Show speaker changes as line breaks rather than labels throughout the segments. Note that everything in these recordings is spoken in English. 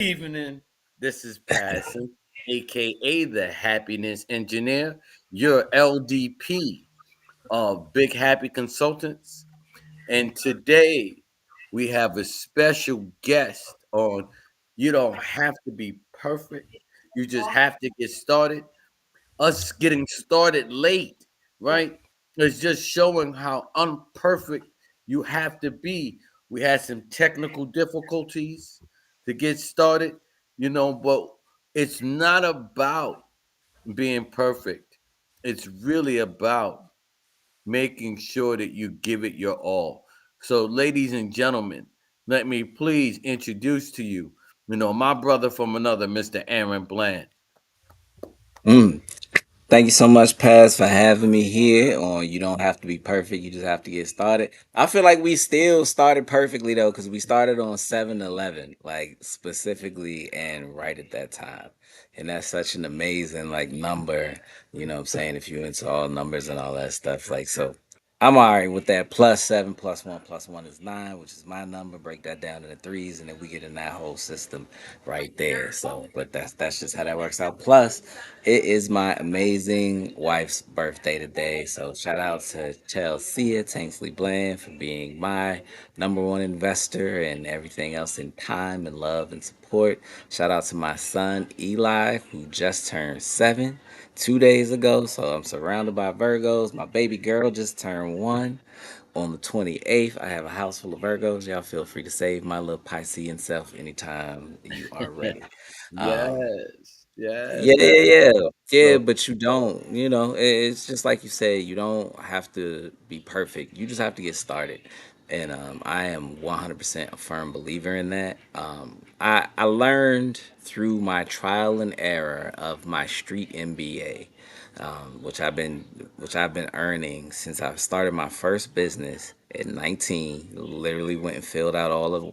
Evening. This is Passing, aka the Happiness Engineer, your LDP of Big Happy Consultants. And today we have a special guest on. You don't have to be perfect, you just have to get started. Us getting started late, right? It's just showing how unperfect you have to be. We had some technical difficulties to get started, but it's not about being perfect. It's really about making sure that you give it your all. So, ladies and gentlemen, let me please introduce to you, my brother from another, Mr. Aaron Bland.
Mm. Thank you so much, Paz, for having me here on You Don't Have to Be Perfect, You Just Have to Get Started. I feel like we still started perfectly, though, because we started on 7-11, like, specifically and right at that time. And that's such an amazing, like, number, what I'm saying, if you're into all numbers and all that stuff. Like, so I'm all right with that. Plus 7, plus one is 9, which is my number. Break that down into threes, and then we get in that whole system right there. So, but that's just how that works out. Plus, it is my amazing wife's birthday today. So shout out to Chelsea Tanksley Bland for being my number one investor and everything else in time and love and support. Shout out to my son Eli, who just turned 7 2 days ago. So I'm surrounded by Virgos. My baby girl just turned 1 on the 28th. I have a house full of Virgos. Y'all feel free to save my little Piscean self anytime you are ready. Um,
Yes, yes,
yeah,
that's
yeah, yeah. Yeah,
so.
but you don't, it's just like you said, you don't have to be perfect. You just have to get started. And I am 100% a firm believer in that. I learned through my trial and error of my street MBA, which I've been earning since I started my first business at 19. Literally went and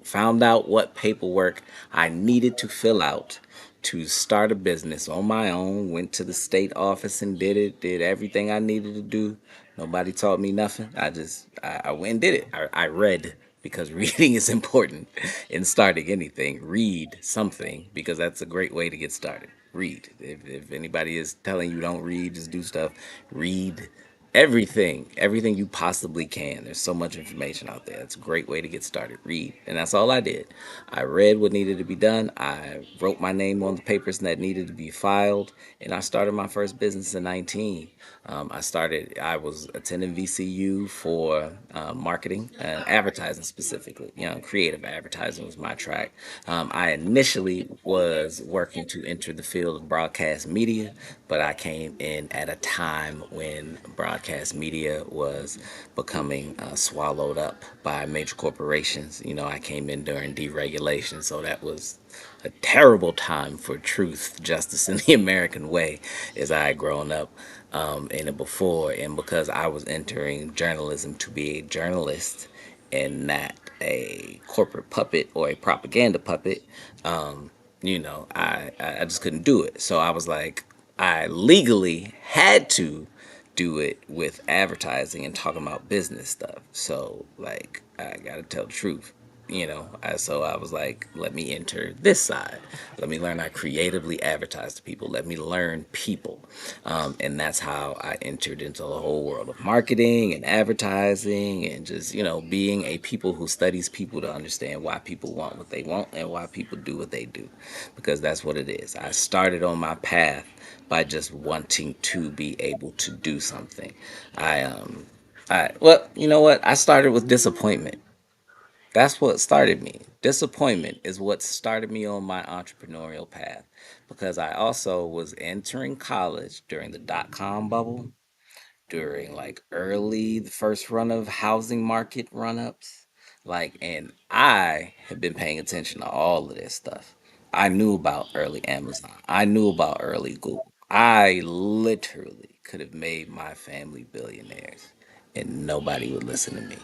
found out what paperwork I needed to fill out to start a business on my own. Went to the state office and did it. Did everything I needed to do. Nobody taught me nothing. I went and did it. I read because reading is important in starting anything. Read something because that's a great way to get started. Read. If anybody is telling you don't read, just do stuff. Read everything you possibly can. There's so much information out there. It's a great way to get started. Read, and that's all I did. I read what needed to be done. I wrote my name on the papers that needed to be filed, and I started my first business in 19. I was attending VCU for marketing and advertising specifically. Creative advertising was my track. I initially was working to enter the field of broadcast media, but I came in at a time when broadcast media was becoming swallowed up by major corporations. I came in during deregulation, so that was a terrible time for truth, justice, and the American way as I had grown up in it before. And because I was entering journalism to be a journalist and not a corporate puppet or a propaganda puppet, I just couldn't do it. So I was like, I legally had to do it with advertising and talking about business stuff. So like I gotta tell the truth. So I was like, let me enter this side. Let me learn how to creatively advertise to people. Let me learn people. And that's how I entered into the whole world of marketing and advertising and just, being a people who studies people to understand why people want what they want and why people do what they do. Because that's what it is. I started on my path by just wanting to be able to do something. Well, you know what? I started with disappointment. That's what started me. Disappointment is what started me on my entrepreneurial path because I also was entering college during the dot com bubble, during like the first run of housing market run ups. And I have been paying attention to all of this stuff. I knew about early Amazon, I knew about early Google. I literally could have made my family billionaires and nobody would listen to me.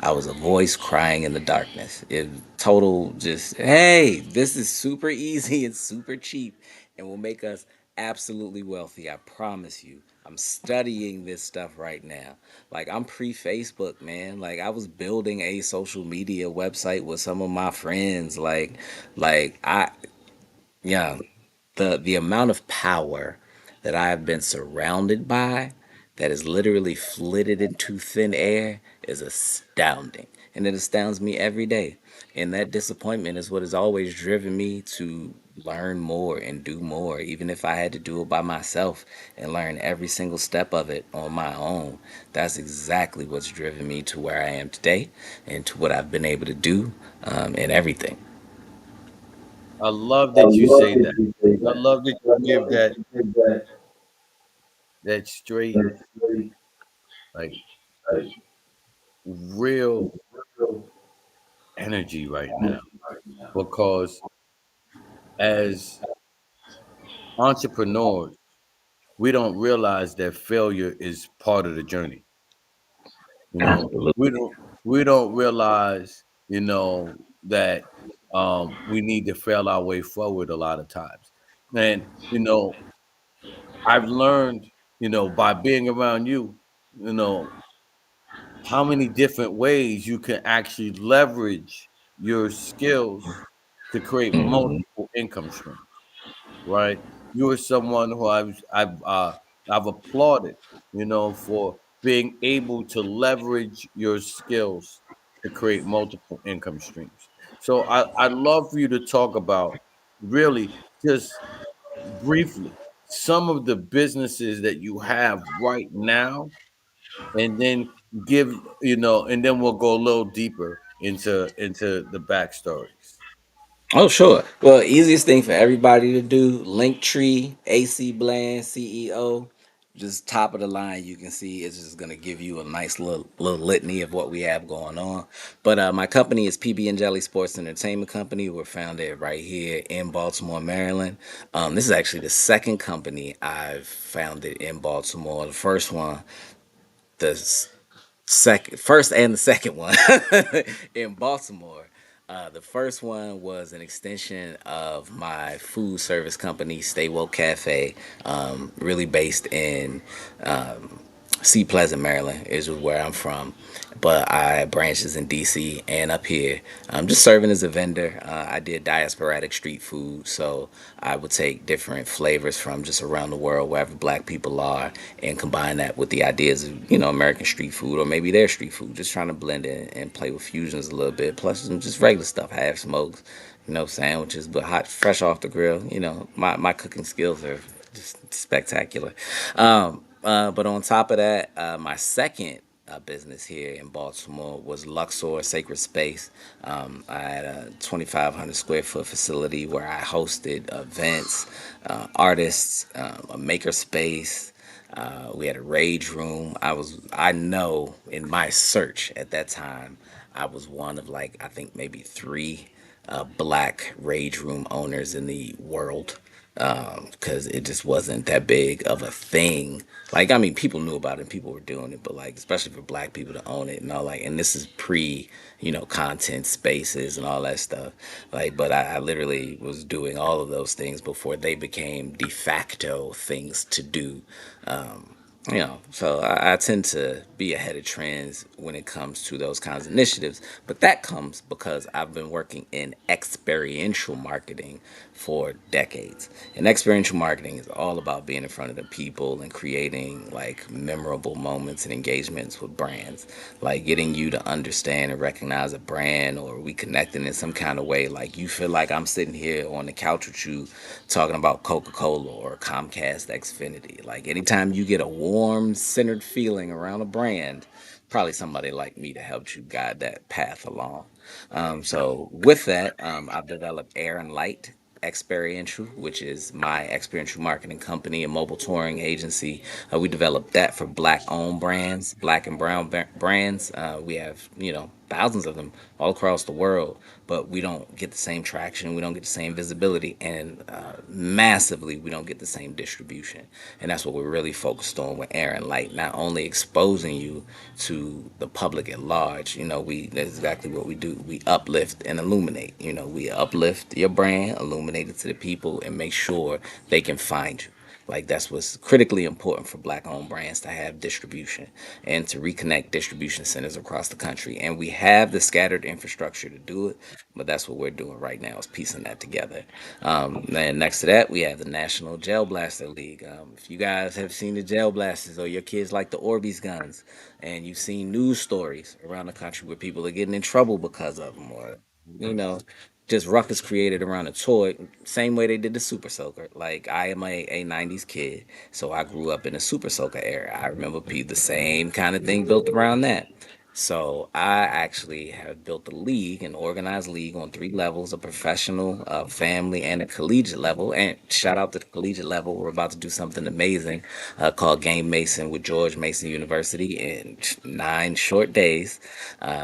I was a voice crying in the darkness. It total just, hey, this is super easy and super cheap and will make us absolutely wealthy. I promise you. I'm studying this stuff right now. Like I'm pre-Facebook, man. Like I was building a social media website with some of my friends. Like I Yeah, the amount of power that I have been surrounded by that is literally flitted into thin air is astounding. And it astounds me every day. And that disappointment is what has always driven me to learn more and do more, even if I had to do it by myself and learn every single step of it on my own. That's exactly what's driven me to where I am today and to what I've been able to do and everything.
I love that you say that. I love that you give that straight, like real energy right now. Because as entrepreneurs, we don't realize that failure is part of the journey. You know,
Absolutely.
we don't realize, that we need to fail our way forward a lot of times. And I've learned, by being around you, you know, how many different ways you can actually leverage your skills to create
Hmm.
multiple income streams, right? You are someone who I've applauded, for being able to leverage your skills to create multiple income streams. So I'd love for you to talk about, really, just briefly, some of the businesses that you have right now, and then and then we'll go a little deeper into the backstories.
Oh, sure. Well, easiest thing for everybody to do, Linktree, AC Bland, CEO, just top of the line. You can see it's just gonna give you a nice little litany of what we have going on. But my company is PB and Jelly Sports Entertainment Company. We're founded right here in Baltimore, Maryland. This is actually the second company I've founded in Baltimore. The first one, the first and the second one in Baltimore. The first one was an extension of my food service company, Stay Woke Cafe, really based in Sea Pleasant, Maryland, is where I'm from. But I have branches in DC and up here. I'm just serving as a vendor. I did diasporatic street food, so I would take different flavors from just around the world, wherever black people are, and combine that with the ideas of, American street food or maybe their street food, just trying to blend it and play with fusions a little bit. Plus, some just regular stuff, half smokes, sandwiches, but hot, fresh off the grill. My cooking skills are just spectacular. But on top of that, my second business here in Baltimore was Luxor Sacred Space. I had a 2,500 square foot facility where I hosted events, artists, a maker space. We had a rage room. I know in my search at that time, I was one of like, I think maybe three black rage room owners in the world because it just wasn't that big of a thing. Like, I mean, people knew about it, people were doing it, but like, especially for black people to own it and all, like, and this is pre, content spaces and all that stuff. Like, but I literally was doing all of those things before they became de facto things to do. So I tend to be ahead of trends when it comes to those kinds of initiatives. But that comes because I've been working in experiential marketing for decades. And experiential marketing is all about being in front of the people and creating like memorable moments and engagements with brands, like getting you to understand and recognize a brand, or we connecting in some kind of way. Like you feel like I'm sitting here on the couch with you talking about Coca-Cola or Comcast Xfinity. Like anytime you get a warm, centered feeling around a brand, probably somebody like me to help you guide that path along. So with that, I've developed Air and Light Experiential, which is my experiential marketing company and mobile touring agency. We developed that for black-owned brands, black and brown brands. We have, thousands of them all across the world, but we don't get the same traction. We don't get the same visibility, and massively, we don't get the same distribution. And that's what we're really focused on with Air and Light, not only exposing you to the public at large. That's exactly what we do. We uplift and illuminate. We uplift your brand, illuminate it to the people, and make sure they can find you. Like that's what's critically important for black owned brands to have distribution and to reconnect distribution centers across the country. And we have the scattered infrastructure to do it, but that's what we're doing right now is piecing that together. Then next to that, we have the National Gel Blaster League. If you guys have seen the Gel Blasters or your kids like the Orbeez guns, and you've seen news stories around the country where people are getting in trouble because of them, or you know, just ruckus created around a toy, same way they did the Super Soaker. Like I am a 90s kid, so I grew up in the Super Soaker era. I remember the same kind of thing built around that. So I actually have built a league, an organized league on three levels: a professional, a family, and a collegiate level. And shout out to the collegiate level, we're about to do something amazing called Game Mason with George Mason University in 9 short days,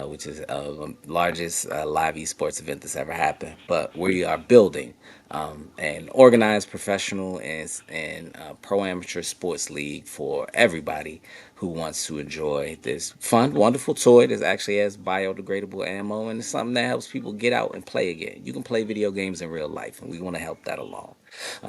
which is the largest live esports event that's ever happened. But we are building an organized professional and pro amateur sports league for everybody who wants to enjoy this fun, wonderful toy that actually has biodegradable ammo and it's something that helps people get out and play again. You can play video games in real life, and we want to help that along.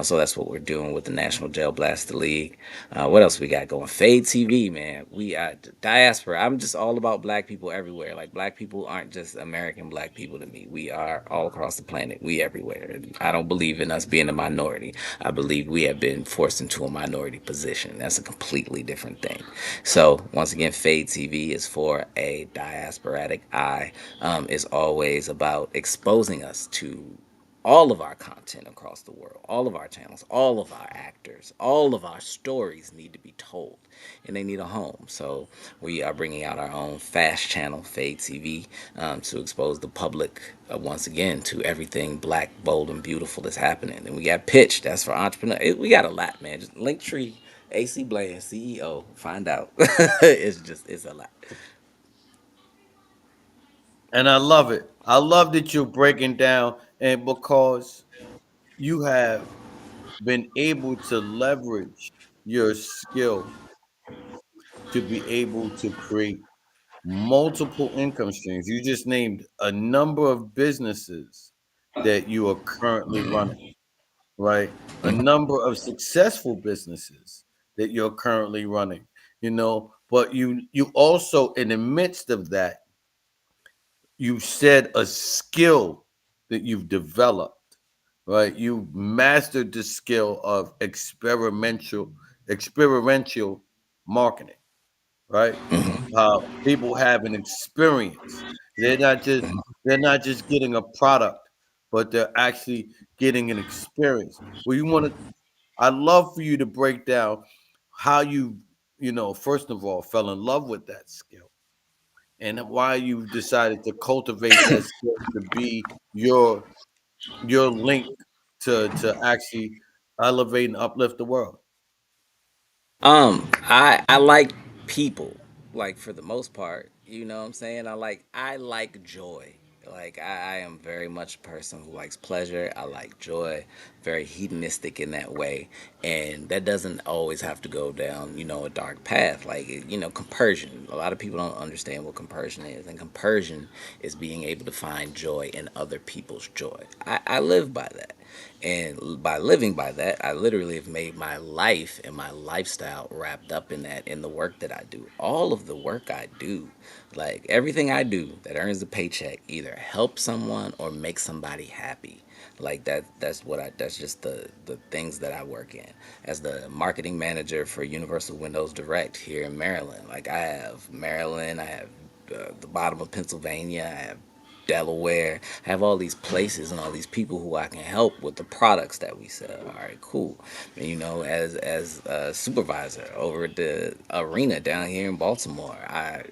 So that's what we're doing with the National Gel Blaster League. What else we got going? Fade TV, man. We are diaspora. I'm just all about black people everywhere. Like black people aren't just American black people to me. We are all across the planet. We everywhere. And I don't believe in us being a minority. I believe we have been forced into a minority position. That's a completely different thing. So once again, Fade TV is for a diasporatic eye. Is always about exposing us to all of our content across the world, all of our channels, all of our actors, all of our stories need to be told and they need a home. So we are bringing out our own fast channel, Fade TV, to expose the public once again to everything black, bold, and beautiful that's happening. And we got Pitch, that's for entrepreneurs. We got a lot, man. Just Linktree, AC Bland, CEO, find out. It's a lot.
And I love it. I love that you're breaking down, and because you have been able to leverage your skill to be able to create multiple income streams. You just named a number of businesses that you are currently running, right? A number of successful businesses that you're currently running, but you also in the midst of that, you said a skill that you've developed, right? You mastered the skill of experiential marketing, right? People have an experience. They're not just they're not just getting a product, but they're actually getting an experience. Well, you want to. I'd love for you to break down how first of all, fell in love with that skill, and why you decided to cultivate that skill to be your link to actually elevate and uplift the world.
I like people, like for the most part. You know what I'm saying? I like joy. Like I am very much a person who likes pleasure. I like joy, very hedonistic in that way, and that doesn't always have to go down, a dark path. Like compersion. A lot of people don't understand what compersion is, and compersion is being able to find joy in other people's joy. I live by that. And by living by that, I literally have made my life and my lifestyle wrapped up in that, in the work that I do. All of the work I do, like everything I do that earns a paycheck, either help someone or make somebody happy. Like that's just the things that I work in. As the marketing manager for Universal Windows Direct here in Maryland, like I have Maryland, I have the bottom of Pennsylvania, I have Delaware. I have all these places and all these people who I can help with the products that we sell. All right, cool. And, as a supervisor over at the arena down here in Baltimore, I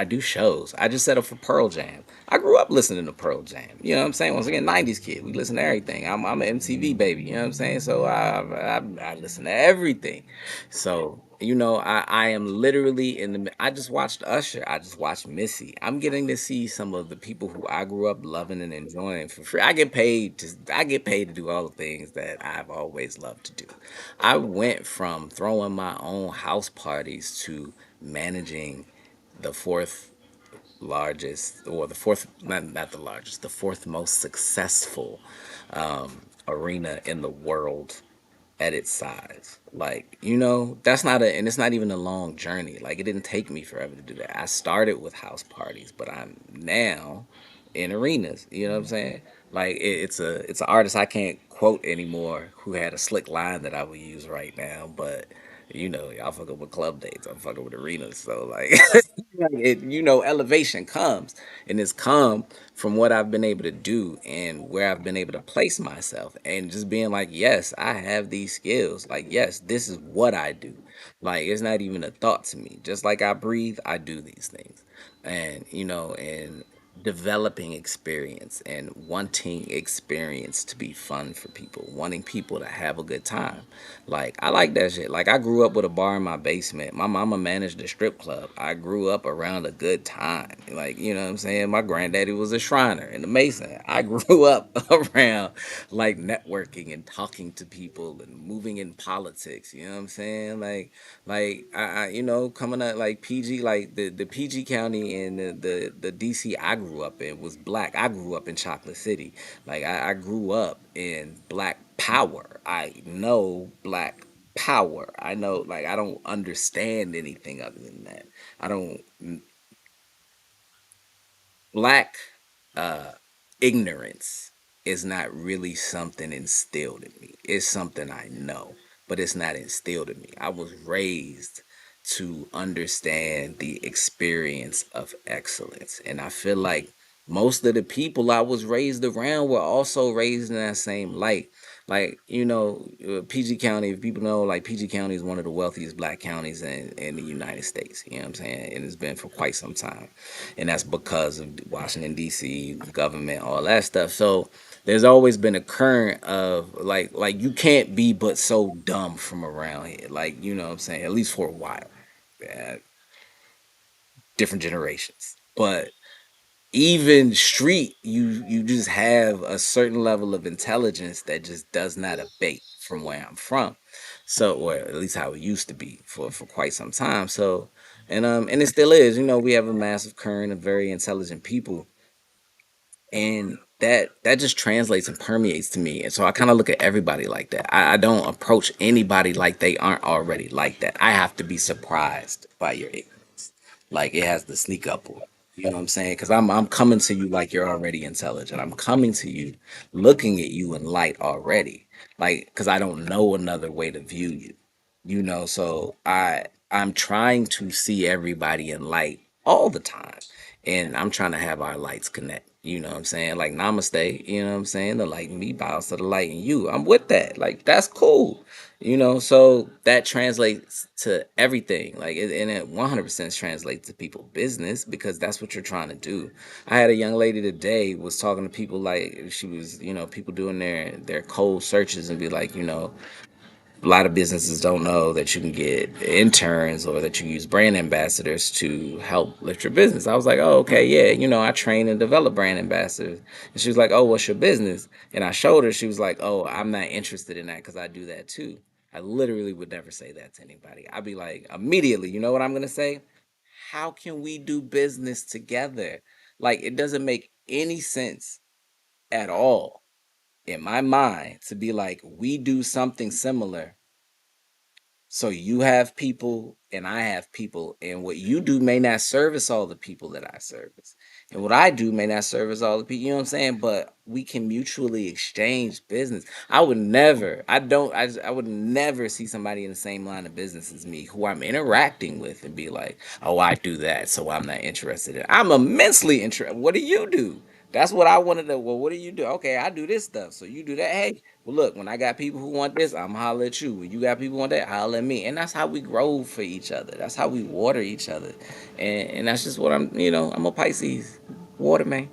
do shows. I just set up for Pearl Jam. I grew up listening to Pearl Jam. You know what I'm saying? Once again, 90s kid. We listen to everything. I'm an MTV baby. You know what I'm saying? So I listen to everything. So I am literally in the. I just watched Usher. I just watched Missy. I'm getting to see some of the people who I grew up loving and enjoying for free. I get paid to do all the things that I've always loved to do. I went from throwing my own house parties to managing the fourth largest, or the fourth, not the largest, the fourth most successful arena in the world at its size. Like, that's not and it's not even a long journey. Like, it didn't take me forever to do that. I started with house parties, but I'm now in arenas. You know what I'm saying? Like, it's an artist I can't quote anymore who had a slick line that I would use right now, but y'all fuck up with club dates. I'm fucking with arenas. So like, like elevation comes, and it's come from what I've been able to do and where I've been able to place myself, and just being like, yes, I have these skills. Like, yes, this is what I do. Like, it's not even a thought to me. Just like I breathe, I do these things, and and developing experience and wanting experience to be fun for people, wanting people to have a good time. Like, I like that shit. Like, I grew up with a bar in my basement. My mama managed a strip club. I grew up around a good time. Like, you know what I'm saying? My granddaddy was a Shriner and a Mason. I grew up around like networking and talking to people and moving in politics. You know what I'm saying? Like I coming up like PG, like the PG County and the DC I grew up in was black. I grew up in Chocolate City. Like, I grew up in black power. I know black power. I know, like, I don't understand anything other than that. I don't Black uh ignorance is not really something instilled in me. It's something I know, but it's not instilled in me. I was raised to understand the experience of excellence. And I feel like most of the people I was raised around were also raised in that same light. Like, PG County, if people know, like, PG County is one of the wealthiest black counties in the United States. You know what I'm saying? And it's been for quite some time. And that's because of Washington, D.C., government, all that stuff. So there's always been a current of like you can't be but so dumb from around here. Like, you know what I'm saying? At least for a while. Yeah, different generations. But even street, you just have a certain level of intelligence that just does not abate from where I'm from. So, or at least how it used to be for quite some time. So, and it still is. We have a massive current of very intelligent people, and that just translates and permeates to me. And so I kind of look at everybody like that. I don't approach anybody like they aren't already like that. I have to be surprised by your ignorance. Like, it has to sneak up on. You know what I'm saying? Because I'm coming to you like you're already intelligent. I'm coming to you, looking at you in light already. Like, because I don't know another way to view you. So I'm trying to see everybody in light all the time, and I'm trying to have our lights connect. You know what I'm saying? Like, namaste. You know what I'm saying? The light in me bows to the light in you. I'm with that. Like, that's cool. So that translates to everything. Like, and it 100% translates to people business, because that's what you're trying to do. I had a young lady today was talking to people, like, she was, people doing their cold searches, and be like, a lot of businesses don't know that you can get interns, or that you use brand ambassadors to help lift your business. I was like, oh, okay, yeah, I train and develop brand ambassadors. And she was like, oh, what's your business? And I showed her. She was like, oh, I'm not interested in that because I do that too. I literally would never say that to anybody. I'd be like, immediately, you know what I'm going to say? How can we do business together? Like, it doesn't make any sense at all in my mind to be like, we do something similar, so you have people and I have people, and what you do may not service all the people that I service. And what I do may not service all the people, you know what I'm saying? But we can mutually exchange business. I would never see somebody in the same line of business as me who I'm interacting with and be like, oh, I do that, so I'm not interested in. I'm immensely interested. What do you do? That's what I wanted to. Well, what do you do? Okay, I do this stuff. So you do that. Hey, well, look, when I got people who want this, I'm holler at you. When you got people who want that, holler at me. And that's how we grow for each other. That's how we water each other. And that's just what I'm a Pisces, water man.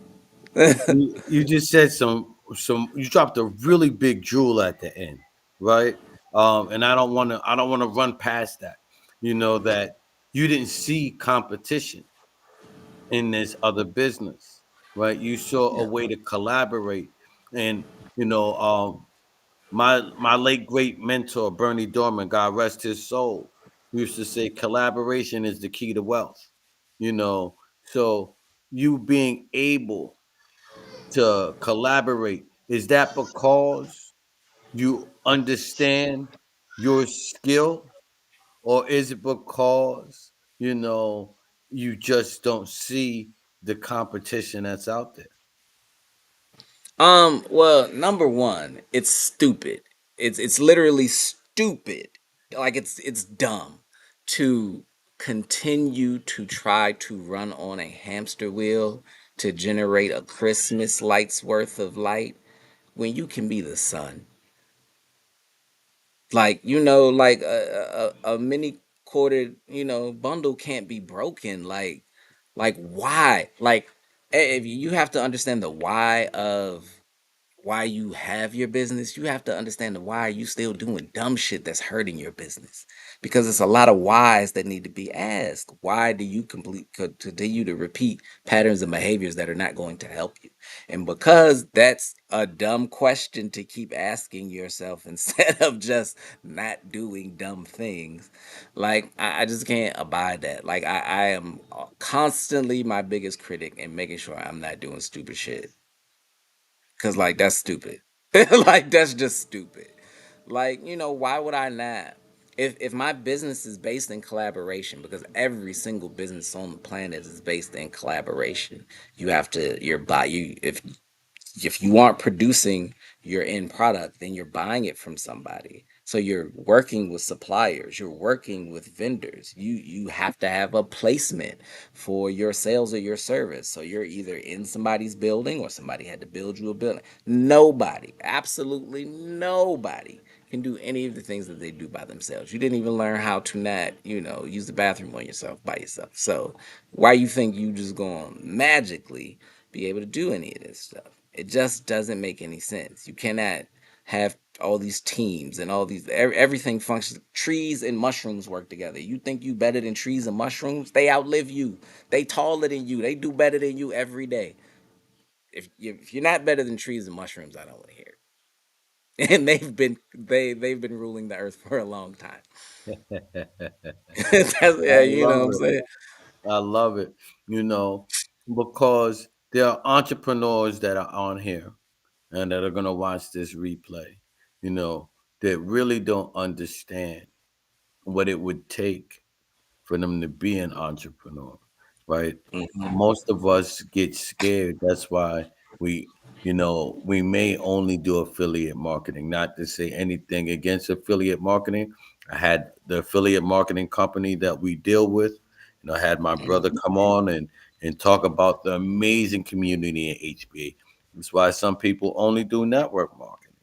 You just said you dropped a really big jewel at the end, right? And I don't want to run past that. That you didn't see competition in this other business, right? You saw a
Yeah.
way to collaborate. And you know my late great mentor Bernie Dorman, God rest his soul, used to say collaboration is the key to wealth. you know so you being able to collaborate, is that because you understand your skill, or is it because you just don't see the competition that's out there?
Well, number one, it's stupid. It's literally stupid. Like it's dumb to continue to try to run on a hamster wheel to generate a Christmas light's worth of light when you can be the sun. Like, like a mini corded, bundle can't be broken. Like why? Like, if you have to understand the why of why you have your business, you have to understand the why you still doing dumb shit that's hurting your business. Because it's a lot of whys that need to be asked. Why do you continue to repeat patterns and behaviors that are not going to help you? And because that's a dumb question to keep asking yourself instead of just not doing dumb things, like I just can't abide that. Like I am constantly my biggest critic in making sure I'm not doing stupid shit. Cause like that's stupid. Like that's just stupid. Like, why would I not? If my business is based in collaboration, because every single business on the planet is based in collaboration. You have to your buy you if you aren't producing your end product, then you're buying it from somebody. So you're working with suppliers, you're working with vendors. You have to have a placement for your sales or your service. So you're either in somebody's building or somebody had to build you a building. Nobody, absolutely nobody can do any of the things that they do by themselves. You didn't even learn how to not, use the bathroom on yourself by yourself. So why you think you just going to magically be able to do any of this stuff? It just doesn't make any sense. You cannot have all these teams and all these everything functions. Trees and mushrooms work together. You think you better than trees and mushrooms? They outlive you. They taller than you. They do better than you every day. If you're not better than trees and mushrooms, I don't want to hear it. And they've been ruling the earth for a long time. Yeah,
I
you know what
love
I'm
it.
saying.
I love it. You know, because there are entrepreneurs that are on here and that are gonna watch this replay, that really don't understand what it would take for them to be an entrepreneur, right?
Hmm.
Most of us get scared. That's why we may only do affiliate marketing. Not to say anything against affiliate marketing. I had the affiliate marketing company that we deal with. I had my brother come on and talk about the amazing community in HBA. That's why some people only do network marketing,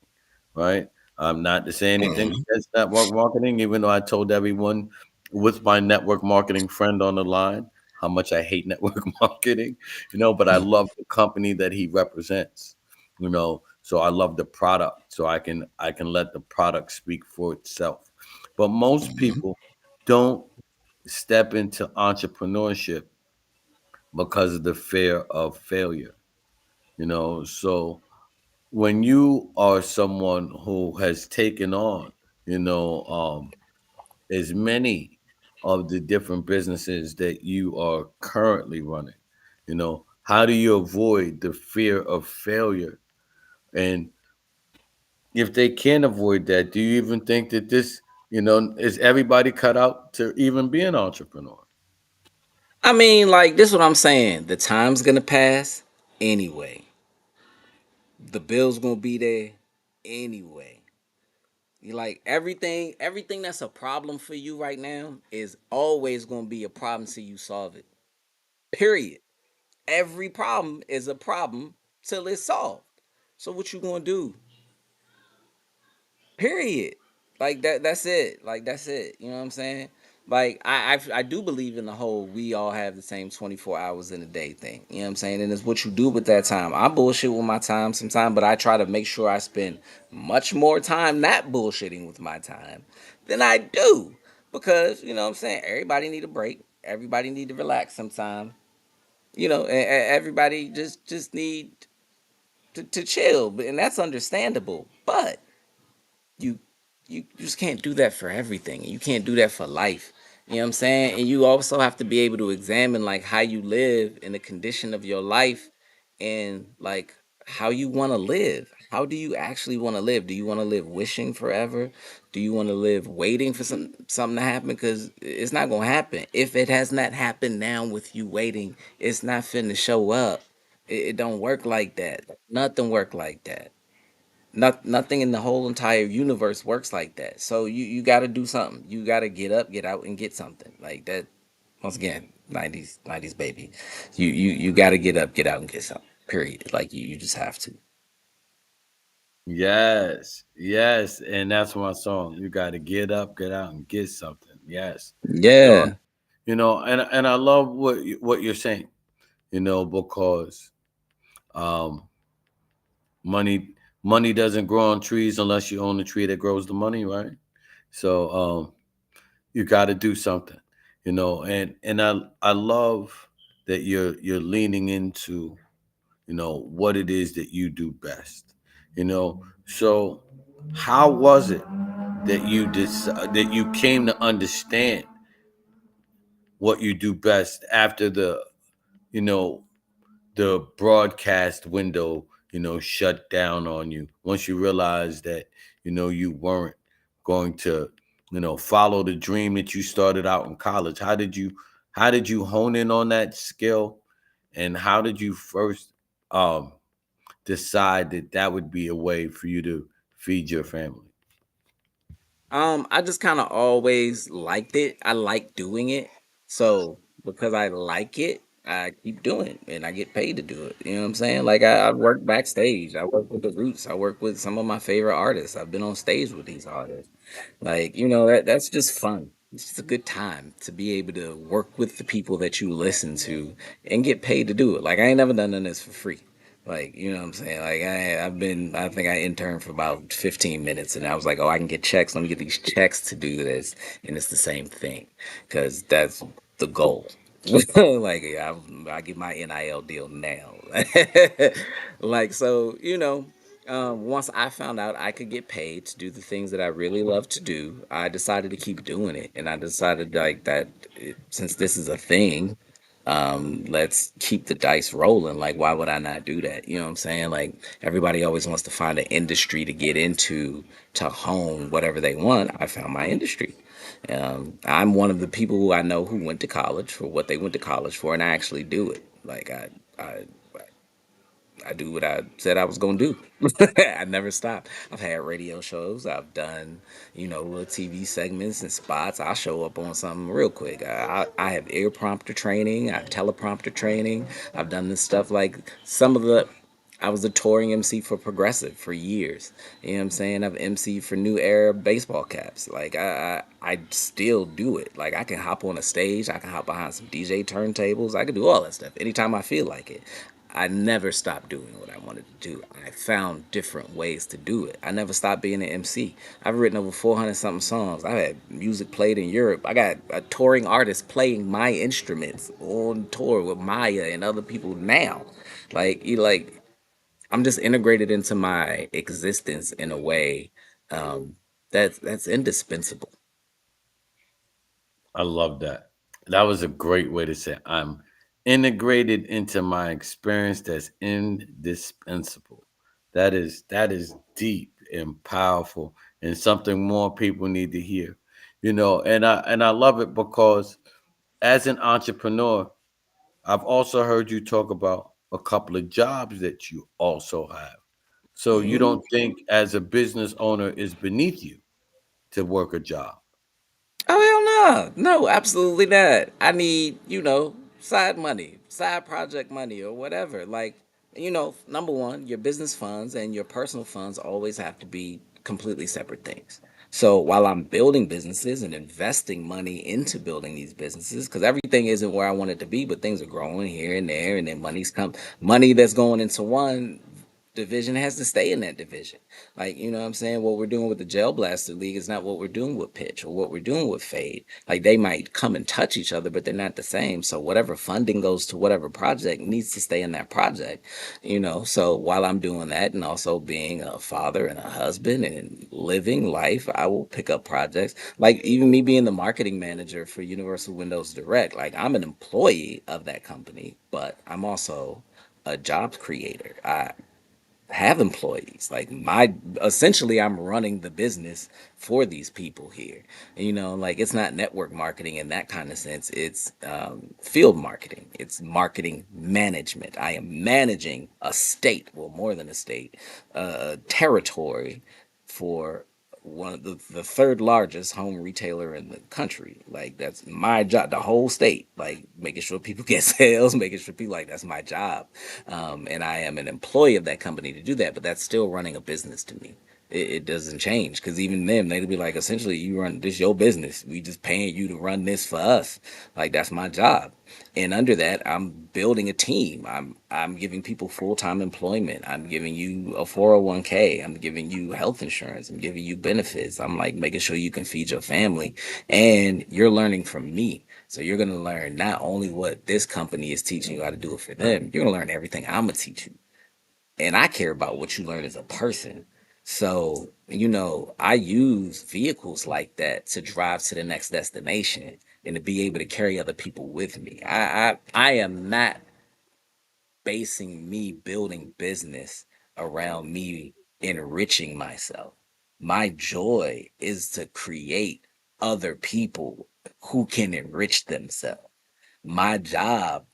right? I'm not to say anything
Hmm.
against network marketing, even though I told everyone with my network marketing friend on the line how much I hate network marketing, but I love the company that he represents, so I love the product, so I can let the product speak for itself. But most
Hmm.
people don't step into entrepreneurship because of the fear of failure, so when you are someone who has taken on, you know, um, as many of the different businesses that you are currently running, how do you avoid the fear of failure? And if they can avoid that, do you even think that is everybody cut out to even be an entrepreneur?
I mean, like this is what I'm saying. The time's gonna pass anyway. The bill's gonna be there anyway. You like everything that's a problem for you right now is always gonna be a problem till you solve it. Period. Every problem is a problem till it's solved. So what you gonna do? Period. Like that's it. Like that's it. You know what I'm saying? Like I do believe in the whole we all have the same 24 hours in a day thing. You know what I'm saying? And it's what you do with that time. I bullshit with my time sometimes, but I try to make sure I spend much more time not bullshitting with my time than I do. Because, you know what I'm saying, everybody need a break. Everybody need to relax sometime. Everybody just need to chill, and that's understandable. But you you just can't do that for everything. You can't do that for life. You know what I'm saying? And you also have to be able to examine like how you live in the condition of your life and like how you want to live. how do you actually want to live? Do you want to live wishing forever? Do you want to live waiting for something to happen? Because it's not gonna happen. If it has not happened now with you waiting, it's not finna show up. It don't work like that. Nothing work like that. Nothing in the whole entire universe works like that. So you got to do something. You got to get up, get out, and get something like that. Once again, nineties baby. You got to get up, get out, and get something. Period. Like you just have to.
Yes, yes, and that's my song. You got to get up, get out, and get something. Yes, so
Yeah.
and I love what you're saying. Because um, money money doesn't grow on trees unless you own the tree that grows the money, right? So you got to do something, and I love that you're leaning into what it is that you do best. So how was it that that you came to understand what you do best after you know the broadcast window shut down on you, once you realized that you weren't going to follow the dream that you started out in college? How did you hone in on that skill, and how did you first um decide that that would be a way for you to feed your family?
I just kind of always liked it. I like doing it. So because I like it, I keep doing it and I get paid to do it. You know what I'm saying? Like I work backstage. I work with the Roots. I work with some of my favorite artists. I've been on stage with these artists. Like, that's just fun. It's just a good time to be able to work with the people that you listen to and get paid to do it. Like I ain't never done none of this for free. Like, you know what I'm saying? Like I think I interned for about 15 minutes and I was like, oh, I can get checks. Let me get these checks to do this. And it's the same thing because that's the goal. Like, yeah, I get my NIL deal now. Like, so, once I found out I could get paid to do the things that I really love to do, I decided to keep doing it. And I decided like that since this is a thing, let's keep the dice rolling. Like, why would I not do that? You know what I'm saying? Like, everybody always wants to find an industry to get into to hone whatever they want. I found my industry. I'm one of the people who I know who went to college for what they went to college for, and I actually do it. Like, I do what I said I was gonna do. I never stop. I've had radio shows. I've done, little TV segments and spots. I'll show up on something real quick. I have ear prompter training. I have teleprompter training. I've done this stuff like some of the. I was a touring MC for Progressive for years. You know what I'm saying? I've MC for New Era baseball caps. Like I still do it. Like I can hop on a stage. I can hop behind some DJ turntables. I can do all that stuff anytime I feel like it. I never stopped doing what I wanted to do. I found different ways to do it. I never stopped being an MC. I've written over 400 something songs. I've had music played in Europe. I got a touring artist playing my instruments on tour with Maya and other people now. Like I'm just integrated into my existence in a way um, that's indispensable.
I love that. That was a great way to say I'm integrated into my experience that's indispensable. That is deep and powerful and something more people need to hear. And I love it because as an entrepreneur, I've also heard you talk about a couple of jobs that you also have. So you
Mhm.
don't think as a business owner is beneath you to work a job.
Oh hell no, no, absolutely not. I need side money, side project money, or whatever. Like number one, your business funds and your personal funds always have to be completely separate things. So while I'm building businesses and investing money into building these businesses, because everything isn't where I want it to be, but things are growing here and there, and then money that's going into one division has to stay in that division. Like, you know what I'm saying? What we're doing with the Gel Blaster League is not what we're doing with Pitch or what we're doing with Fade. Like, they might come and touch each other, but they're not the same. So, whatever funding goes to whatever project needs to stay in that project, So, while I'm doing that and also being a father and a husband and living life, I will pick up projects. Like, even me being the marketing manager for Universal Windows Direct, like, I'm an employee of that company, but I'm also a jobs creator. have employees. Like my essentially I'm running the business for these people here. And, like it's not network marketing in that kind of sense. It's field marketing. It's marketing management. I am managing a state, well, more than a state, territory for one of the third largest home retailer in the country. Like that's my job, the whole state. Like making sure people get sales, making sure people like that's my job, and I am an employee of that company to do that. But that's still running a business to me. It doesn't change because even them, they'd be like, essentially, you run this your business. We just paying you to run this for us. Like that's my job. And under that, I'm building a team. I'm giving people full-time employment. I'm giving you a 401k. I'm giving you health insurance. I'm giving you benefits. I'm like making sure you can feed your family. And you're learning from me. So you're going to learn not only what this company is teaching you how to do it for them, you're going to learn everything I'm going to teach you. And I care about what you learn as a person. So, I use vehicles like that to drive to the next destination and to be able to carry other people with me. I am not basing me building business around me enriching myself. My joy is to create other people who can enrich themselves. My job,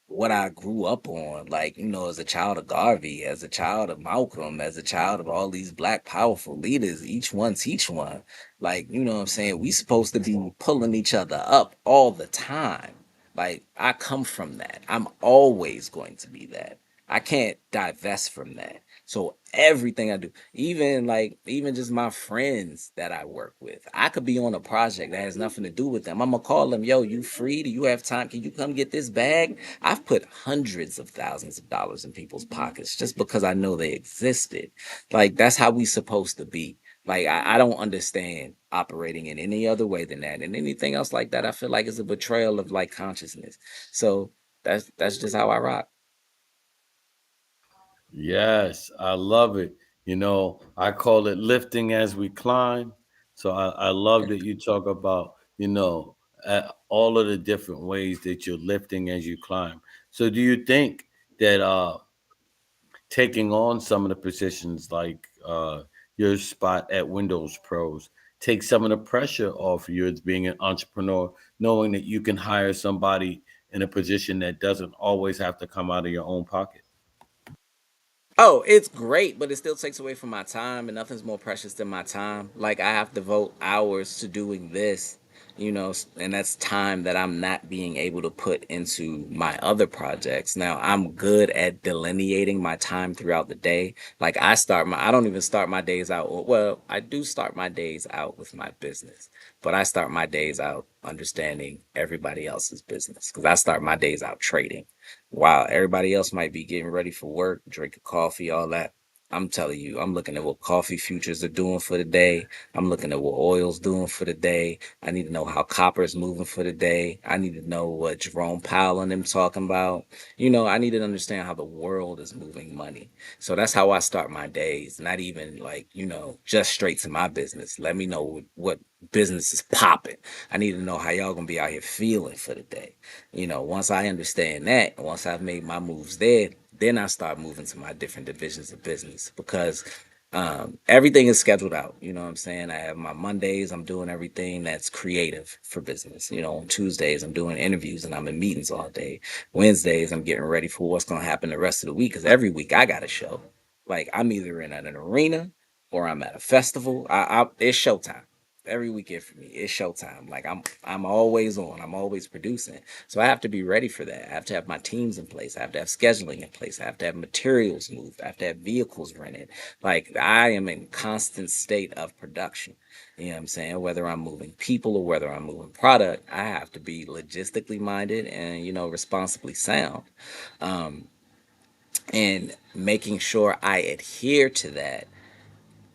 what I grew up on, like, as a child of Garvey, as a child of Malcolm, as a child of all these black powerful leaders, each one teach one. Like, what I'm saying? We supposed to be pulling each other up all the time. Like, I come from that. I'm always going to be that. I can't divest from that. So everything I do, even just my friends that I work with, I could be on a project that has nothing to do with them. I'm gonna call them, yo, you free? Do you have time? Can you come get this bag? I've put hundreds of thousands of dollars in people's pockets just because I know they existed. Like that's how we supposed to be. Like I don't understand operating in any other way than that. And anything else like that, I feel like is a betrayal of like consciousness. So that's just how I rock.
Yes, I love it. I call it lifting as we climb. So I love that you talk about, all of the different ways that you're lifting as you climb. So do you think that taking on some of the positions like your spot at Windows Pros take some of the pressure off you as being an entrepreneur, knowing that you can hire somebody in a position that doesn't always have to come out of your own pocket?
Oh, it's great, but it still takes away from my time, and nothing's more precious than my time. Like I have to devote hours to doing this, and that's time that I'm not being able to put into my other projects. Now, I'm good at delineating my time throughout the day. Like I don't even start my days out. Well, I do start my days out with my business, but I start my days out understanding everybody else's business because I start my days out trading. While everybody else might be getting ready for work, drinking coffee, all that. I'm telling you, I'm looking at what coffee futures are doing for the day. I'm looking at what oil's doing for the day. I need to know how copper is moving for the day. I need to know what Jerome Powell and them talking about. I need to understand how the world is moving money. So that's how I start my days. Not even like, just straight to my business. Let me know what business is popping. I need to know how y'all gonna be out here feeling for the day. Once I understand that, once I've made my moves there, then I start moving to my different divisions of business because everything is scheduled out. You know what I'm saying? I have my Mondays, I'm doing everything that's creative for business. On Tuesdays, I'm doing interviews and I'm in meetings all day. Wednesdays, I'm getting ready for what's going to happen the rest of the week because every week I got a show. Like I'm either in an arena or I'm at a festival. It's showtime every weekend for me. It's showtime. Like I'm always on. I'm always producing. So I have to be ready for that. I have to have my teams in place. I have to have scheduling in place. I have to have materials moved. I have to have vehicles rented. Like I am in constant state of production. You know what I'm saying? Whether I'm moving people or whether I'm moving product, I have to be logistically minded and responsibly sound. Um, and making sure I adhere to that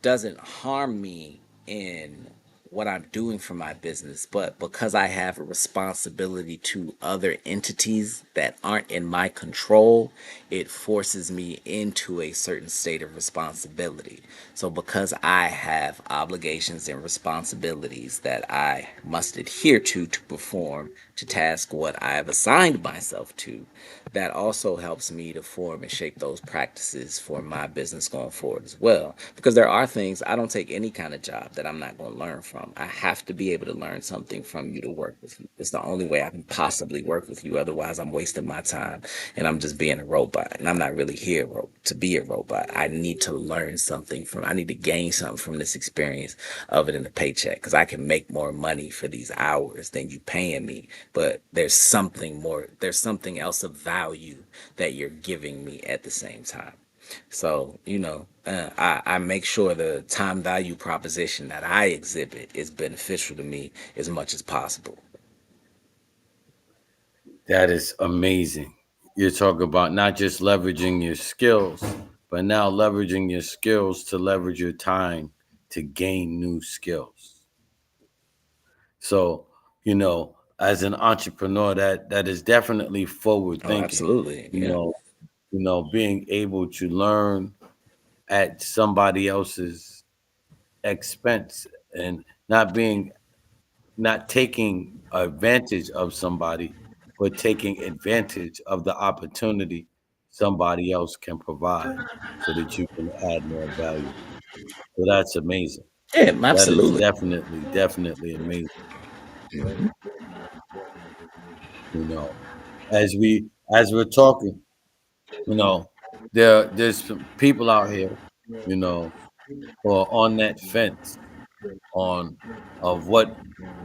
doesn't harm me in what I'm doing for my business, but because I have a responsibility to other entities that aren't in my control, it forces me into a certain state of responsibility. So, because I have obligations and responsibilities that I must adhere to perform to task what I have assigned myself to, that also helps me to form and shape those practices for my business going forward as well. Because there are things I don't take any kind of job that I'm not going to learn from. I have to be able to learn something from you to work with you. It's the only way I can possibly work with you. Otherwise, I'm wasting my time and I'm just being a robot. And I'm not really here to be a robot. I need to learn something from, I need to gain something from this experience other than the paycheck, because I can make more money for these hours than you paying me. But there's something more, there's something else of value that you're giving me at the same time. So, I make sure the time value proposition that I exhibit is beneficial to me as much as possible.
That is amazing. You're talking about not just leveraging your skills, but now leveraging your skills to leverage your time to gain new skills. So, as an entrepreneur, that is definitely forward
Oh,
thinking.
absolutely.
You
Yeah.
know, being able to learn at somebody else's expense and not taking advantage of somebody, but taking advantage of the opportunity somebody else can provide so that you can add more value. So that's amazing.
Yeah,
That is
absolutely.
definitely amazing. You know, as we're talking, you know, there's some people out here, you know, who are on that fence on of what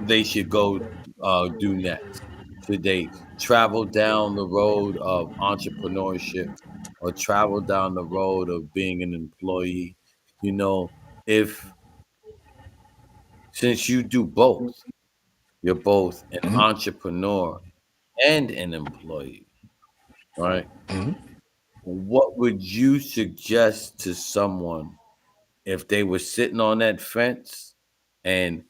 they should go do next. Should they travel down the road of entrepreneurship or travel down the road of being an employee? You know, if since you do both, you're both an
Hmm.
entrepreneur and an employee, right?
Hmm.
What would you suggest to someone if they were sitting on that fence and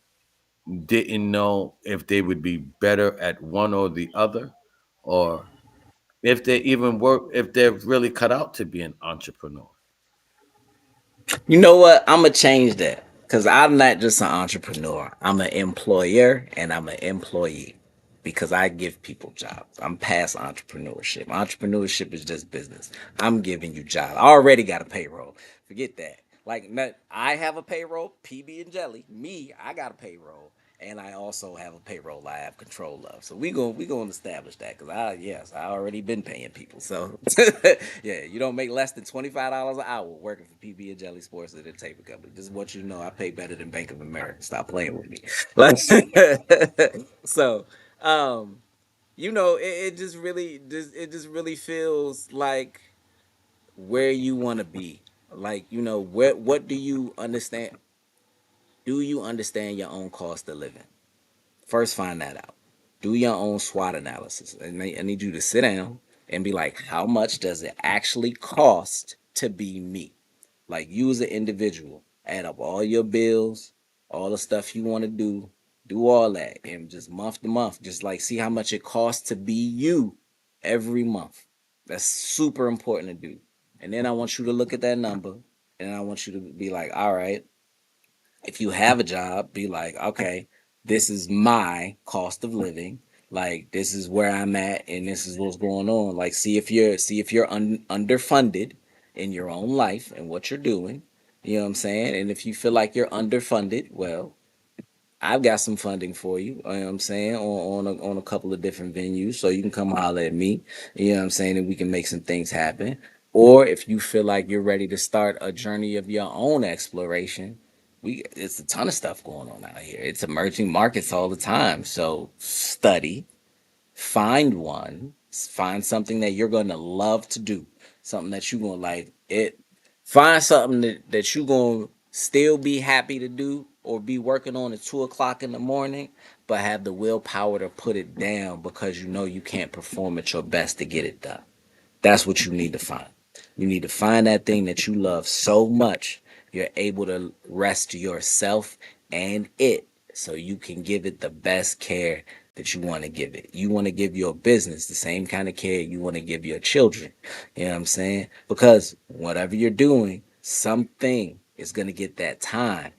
didn't know if they would be better at one or the other, or if they're really cut out to be an entrepreneur?
You know what? I'm gonna change that because I'm not just an entrepreneur. I'm an employer and I'm an employee because I give people jobs. I'm past entrepreneurship. Entrepreneurship is just business. I'm giving you jobs. I already got a payroll. Forget that. Like, I have a payroll. PB and Jelly. Me, I got a payroll, and I also have a payroll I have control of. So we gonna establish that because I already been paying people. So yeah, you don't make less than $25 an hour working for PB and Jelly Sports Entertainment Company. Just want you to know I pay better than Bank of America. Stop playing with me. Like, so um, it just really feels like where you want to be. Like, what do you understand? Do you understand your own cost of living? First, find that out. Do your own SWOT analysis. I need you to sit down and be like, how much does it actually cost to be me? Like, you as an individual, add up all your bills, all the stuff you want to do all that, and just month to month, just like see how much it costs to be you every month. That's super important to do. And then I want you to look at that number, and I want you to be like, all right, if you have a job, be like, okay, this is my cost of living. Like, this is where I'm at, and this is what's going on. Like, see if you're underfunded in your own life and what you're doing. You know what I'm saying? And if you feel like you're underfunded, well, I've got some funding for you. You know what I'm saying, on a couple of different venues, so you can come holler at me. You know what I'm saying, and we can make some things happen. Or if you feel like you're ready to start a journey of your own exploration, it's a ton of stuff going on out here. It's emerging markets all the time. So study, find one, find something that you're going to love to do, something that you're going to like it. Find something that you're going to still be happy to do or be working on at 2 o'clock in the morning, but have the willpower to put it down because you know you can't perform at your best to get it done. That's what you need to find. You need to find that thing that you love so much you're able to rest yourself and it so you can give it the best care that you want to give it. You want to give your business the same kind of care you want to give your children. You know what I'm saying? Because whatever you're doing, something is going to get that time.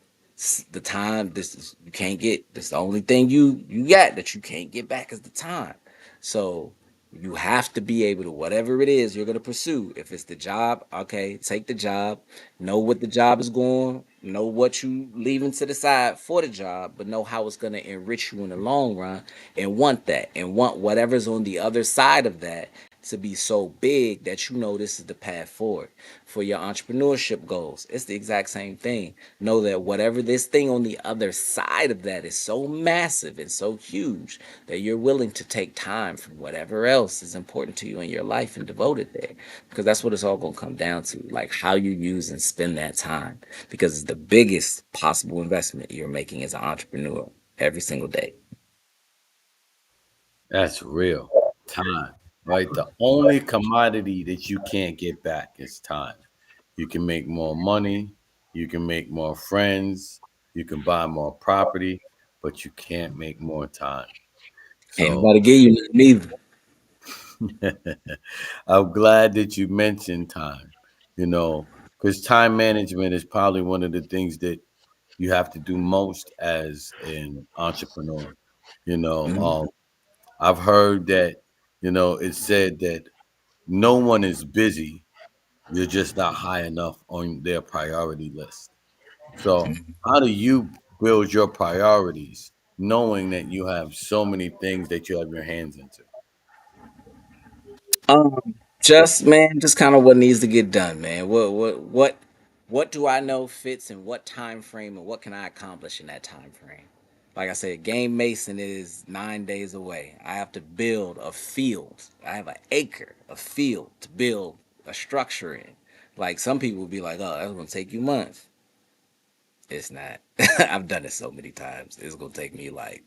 The time, this is you can't get, this the only thing you got that you can't get back is the time. So you have to be able to, whatever it is you're going to pursue. If it's the job, okay, take the job. Know what the job is going, know what you leaving to the side for the job, but know how it's going to enrich you in the long run, and want that, and want whatever's on the other side of that to be so big that you know this is the path forward for your entrepreneurship goals. It's the exact same thing. Know that whatever this thing on the other side of that is so massive and so huge that you're willing to take time from whatever else is important to you in your life and devote it there. Because that's what it's all going to come down to, like how you use and spend that time. Because it's the biggest possible investment you're making as an entrepreneur every single day.
That's real. Time, right? The only commodity that you can't get back is time. You can make more money, you can make more friends, you can buy more property, but you can't make more time.
Ain't
So
nobody give you nothing either.
I'm glad that you mentioned time, you know, because time management is probably one of the things that you have to do most as an entrepreneur. You know,
Mhm.
I've heard that, it's said that no one is busy. You're just not high enough on their priority list. So, how do you build your priorities knowing that you have so many things that you have your hands into?
Just man, just kind of what needs to get done, man. What do I know fits in what time frame, and what can I accomplish in that time frame? Like I said, Game Mason is 9 days away. I have to build a field. I have an acre of field to build a structure in. Like some people will be like, "Oh, that's gonna take you months." It's not. I've done it so many times. It's gonna take me like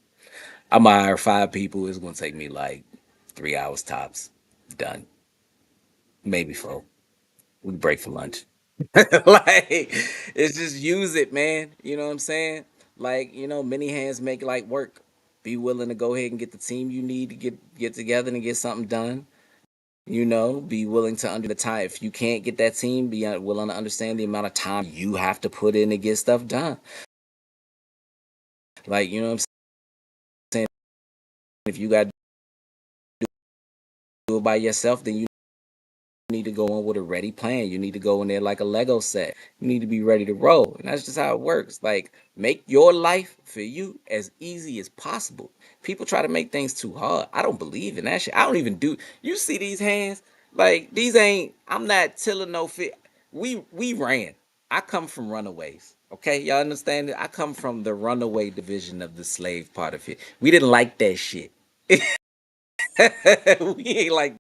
I'm gonna hire 5 people. It's gonna take me like 3 hours tops. Done. Maybe 4. We break for lunch. Like it's just use it, man. You know what I'm saying? Like, many hands make like work. Be willing to go ahead and get the team you need to get together and get something done. Be willing to under the time. If you can't get that team, be willing to understand the amount of time you have to put in to get stuff done. Like, you know what I'm saying? If you got to do it by yourself, then you need to go in with a ready plan. You need to go in there like a Lego set. You need to be ready to roll. And that's just how it works. Like, make your life for you as easy as possible. People try to make things too hard. I don't believe in that shit. I don't even do. You see these hands? Like, these ain't, I'm not tilling no fit. We ran. I come from runaways. Okay, y'all understand it? I come from the runaway division of the slave part of it. We didn't like that shit. We ain't like,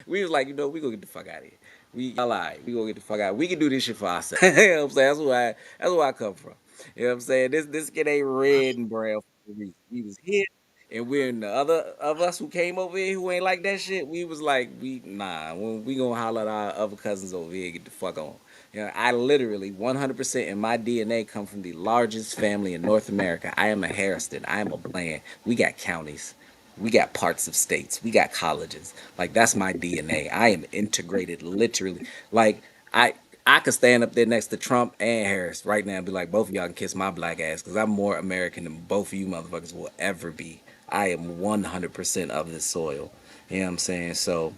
we was like, we gonna get the fuck out of here. Y'all alright, we gonna get the fuck out. We can do this shit for ourselves. You know what I'm saying? That's where I come from. You know what I'm saying? This kid ain't red and brown for a reason. We was here, and we're in the other of us who came over here who ain't like that shit. We was like, we gonna holler at our other cousins over here and get the fuck on. I literally 100% in my DNA come from the largest family in North America. I am a Harrison. I am a Bland. We got counties. We got parts of states. We got colleges. Like that's my DNA. I am integrated literally. Like I I could stand up there next to Trump and Harris right now and be like, both of y'all can kiss my black ass because I'm more American than both of you motherfuckers will ever be. I am 100% of this soil. You know what I'm saying? So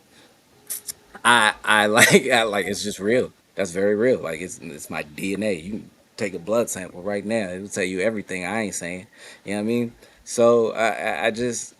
I like it's just real. That's very real. Like it's my DNA. You can take a blood sample right now. It'll tell you everything I ain't saying. You know what I mean? So I just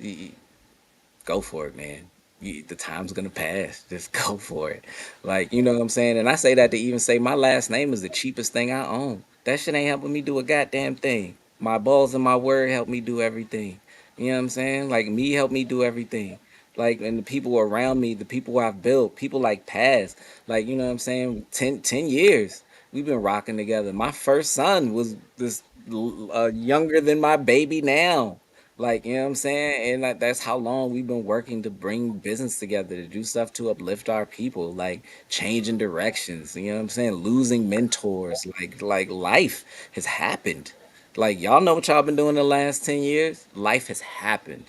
go for it, man. The time's gonna pass. Just go for it. Like, you know what I'm saying? And I say that to even say my last name is the cheapest thing I own. That shit ain't helping me do a goddamn thing. My balls and my word help me do everything. You know what I'm saying? Like me help me do everything. Like and the people around me, the people I've built, people like past, like you know what I'm saying, 10 years we've been rocking together. My first son was this younger than my baby now. Like, you know what I'm saying? And that's how long we've been working to bring business together, to do stuff to uplift our people, like changing directions, you know what I'm saying? Losing mentors, like life has happened. Like y'all know what y'all been doing the last 10 years. Life has happened.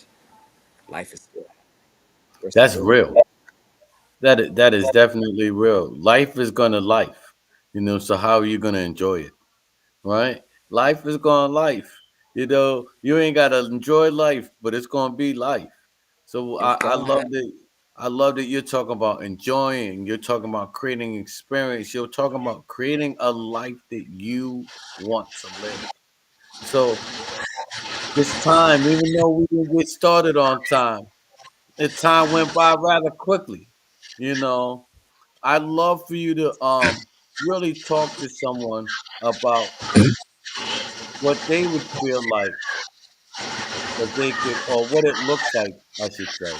Life is still. We're
That's
still.
real. That is definitely real. Life is gonna life. So how are you gonna enjoy it? Right? Life is gonna life. You ain't gotta enjoy life, but it's gonna be life. So I,
It's
I
gonna
love
happen.
that. I love that you're talking about enjoying. You're talking about creating experience. You're talking about creating a life that you want to live. So this time, even though we didn't get started on time, the time went by rather quickly. You know, I'd love for you to really talk to someone about what they would feel like if they could, or what it looks like, I should say,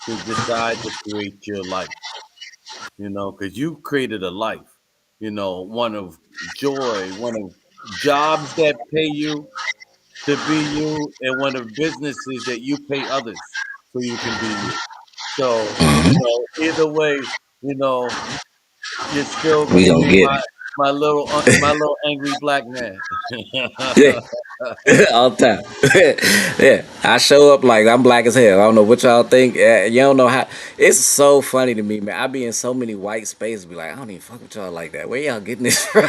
to decide to create your life. Because you created a life. One of joy, one of jobs that pay you to be you, and one of businesses that you pay others so you can be you. So, either way, you know, you're still
We
gonna
gonna
be
get
my little angry black man.
it. All the time. Yeah, I show up like I'm black as hell. I don't know what y'all think. You don't know how. It's so funny to me, man. I be in so many white spaces. Be like, I don't even fuck with y'all like that. Where y'all getting this from?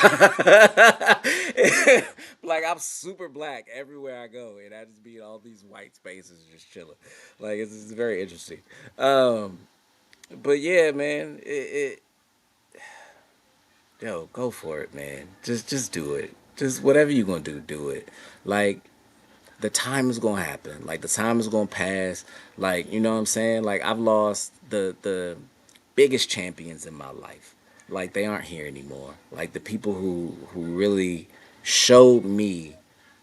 Like I'm super black everywhere I go, and I just be in all these white spaces just chilling. Like it's very interesting. Um, but yeah, man. Yo, go for it, man. Just do it. Just whatever you gonna do, do it. Like the time is gonna happen. Like the time is gonna pass. Like you know what I'm saying. Like I've lost the biggest champions in my life. Like they aren't here anymore. Like the people who really showed me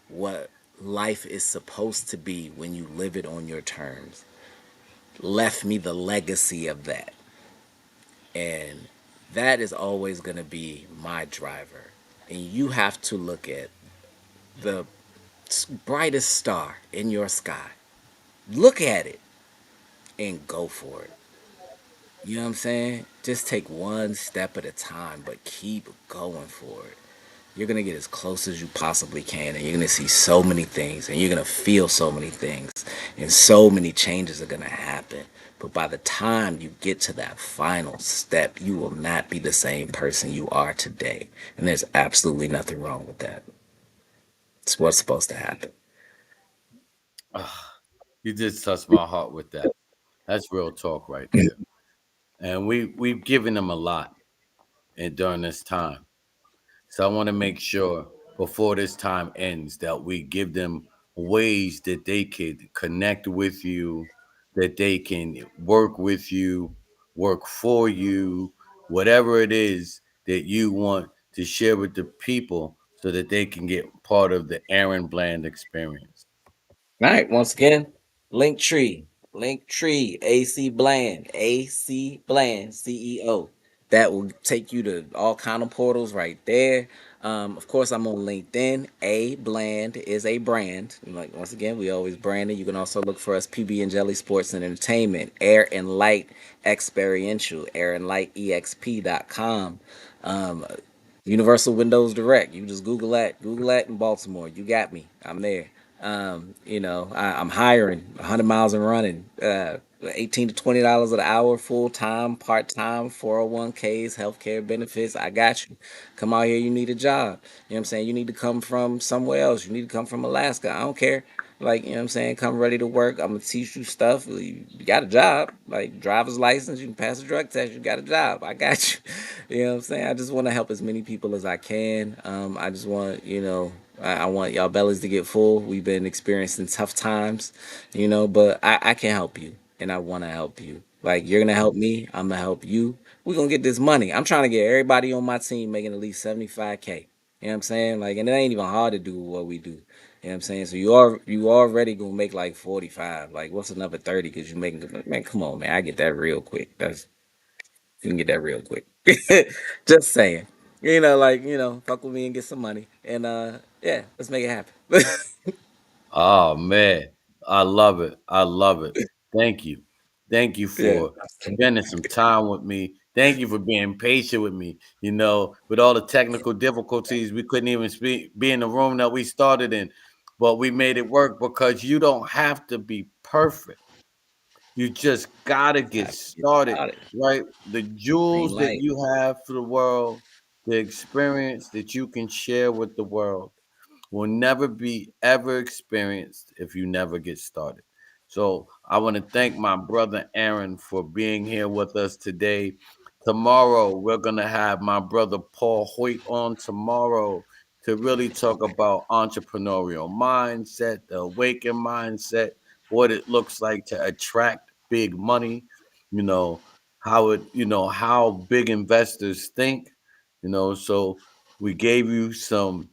what life is supposed to be when you live it on your terms. Left me the legacy of that. And that is always going to be my driver. And you have to look at the brightest star in your sky. Look at it and go for it. You know what I'm saying? Just take one step at a time, but keep going for it. You're going to get as close as you possibly can, and you're going to see so many things, and you're going to feel so many things, and so many changes are going to happen. But by the time you get to that final step, you will not be the same person you are today. And there's absolutely nothing wrong with that. It's what's supposed to happen.
Ah, you just touched my heart with that. That's real talk right there. And we've given them a lot during this time. So I want to make sure before this time ends that we give them ways that they could connect with you, that they can work with you, work for you, whatever it is that you want to share with the people so that they can get part of the Aaron Bland experience.
All right, once again, Linktree, AC Bland, CEO. That will take you to all kind of portals right there. Of course, I'm on LinkedIn. A Bland is a brand. Like once again, we always branded. You can also look for us PB and Jelly Sports and Entertainment, Air and Light Experiential, airandlightexp.com. Universal Windows Direct. You just Google that in Baltimore. You got me. I'm there. I'm hiring 100 miles and running. 18 to $20 an hour, full time, part time, 401ks, healthcare benefits. I got you. Come out here. You need a job. You know what I'm saying? You need to come from somewhere else. You need to come from Alaska. I don't care. Like, you know what I'm saying? Come ready to work. I'm going to teach you stuff. You got a job, like driver's license. You can pass a drug test. You got a job. I got you. You know what I'm saying? I just want to help as many people as I can. I just want, I want y'all bellies to get full. We've been experiencing tough times, but I can help you and I want to help you. Like, you're going to help me. I'm going to help you. We're going to get this money. I'm trying to get everybody on my team making at least 75K. You know what I'm saying? Like, and it ain't even hard to do what we do. You know what I'm saying? So you already gonna make like 45. Like, what's another 30? Cause you making, man, come on, man. I get that real quick. You can get that real quick. Just saying. Fuck with me and get some money. And yeah, let's make it happen.
Oh man, I love it. I love it. Thank you. Thank you
Yeah.
for spending some time with me, Thank you for being patient with me. With all the technical difficulties, we couldn't even be in the room that we started in, but we made it work because you don't have to be perfect. You just gotta get
Have to get
started,
started.
right? The
Green
jewels that
light.
you have for the world, the experience that you can share with the world will never be ever experienced if you never get started. So I want to thank my brother Aaron for being here with us today. Tomorrow we're gonna have my brother Paul Hoyt on tomorrow to really talk about entrepreneurial mindset, the awakened mindset, what it looks like to attract big money, you know, how big investors think, so we gave you some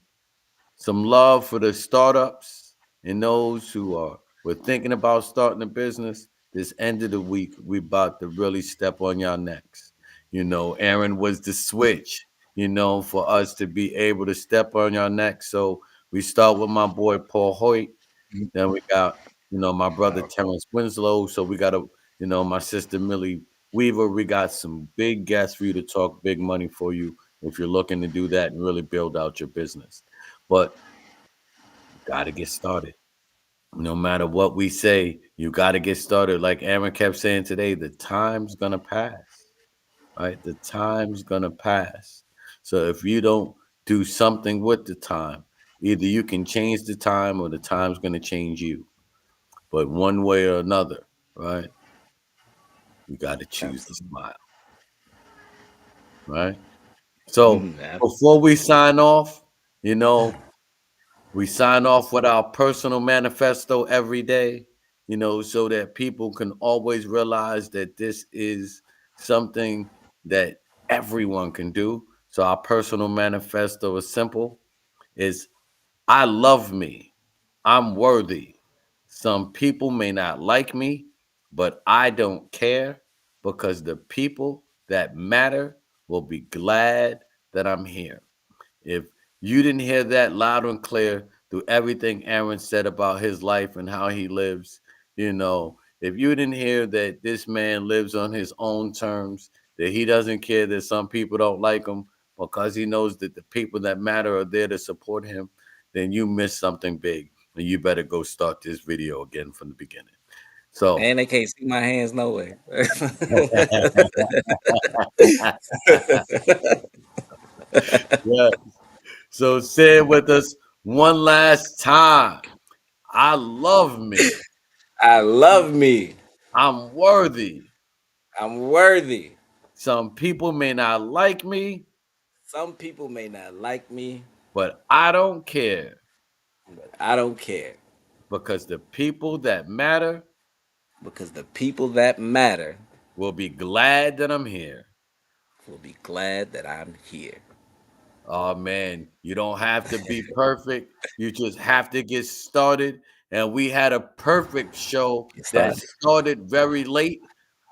love for the startups and those who were thinking about starting a business. This end of the week, we about to really step on y'all necks. Aaron was the switch, for us to be able to step on y'all necks. So we start with my boy Paul Hoyt. Then we got, my brother Terrence Winslow. So we got my sister Millie Weaver. We got some big guests for you to talk big money for you if you're looking to do that and really build out your business. But got to get started. No matter what we say, you got to get started. Like Aaron kept saying today, the time's going to pass, right? The time's going to pass. So if you don't do something with the time, either you can change the time or the time's going to change you. But one way or another, right? You got to choose to
Absolutely.
smile, right? So before we
Absolutely.
sign off, you know, we sign off with our personal manifesto every day, so that people can always realize that this is something that everyone can do. So our personal manifesto is simple. Is I love me. I'm worthy. Some people may not like me, but I don't care because the people that matter will be glad that I'm here. If you didn't hear that loud and clear through everything Aaron said about his life and how he lives, if you didn't hear that this man lives on his own terms, that he doesn't care that some people don't like him because he knows that the people that matter are there to support him, then you missed something big. And you better go start this video again from the beginning. So,
And they can't see my hands no way.
yeah. So say it with us one last time. I love me.
I love me.
I'm worthy.
I'm worthy.
Some people may not like me,
Some people may not like me,
but I don't care
but I don't care
because the people that matter
because the people that matter
will be glad that I'm here.
will be glad that I'm here.
Oh man, you don't have to be perfect. You just have to get started. And we had a perfect show
Get
that
started.
started very late,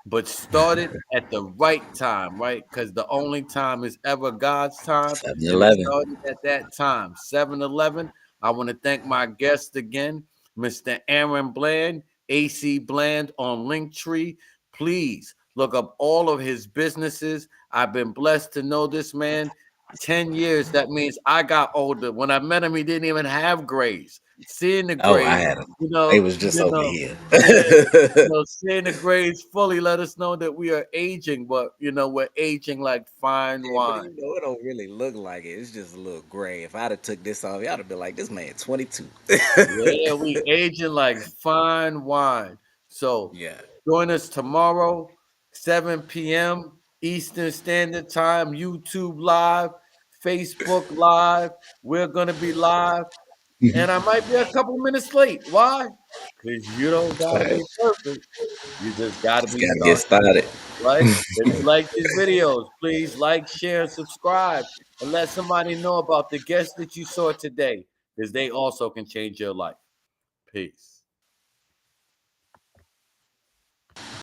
but started at the right time, right? Because the only time is ever God's time. And it
7-Eleven.
started at that time, 7-Eleven. I want to thank my guest again, Mr. Aaron Bland, AC Bland on Linktree. Please look up all of his businesses. I've been blessed to know this man. 10 years, that means I got older. When I met him, he didn't even have grades. Seeing the
Oh, I
grades,
had them. They was just over
yeah,
here.
seeing the grades fully let us know that we are aging, but we're aging like fine
Yeah, but
wine.
it don't really look like it. It's just a little gray. If I'd have took this off, y'all would have been like, this man 22.
Yeah, we aging like fine wine. So
Yeah.
join us tomorrow, 7 p.m. Eastern Standard Time, YouTube Live, Facebook Live. We're gonna be live. And I might be a couple minutes late. Why? Because you don't got to
Right.
be perfect. You just got to
Just
be
gotta get
started,
started.
right? If you like these videos, please like, share, and subscribe. And let somebody know about the guests that you saw today because they also can change your life. Peace.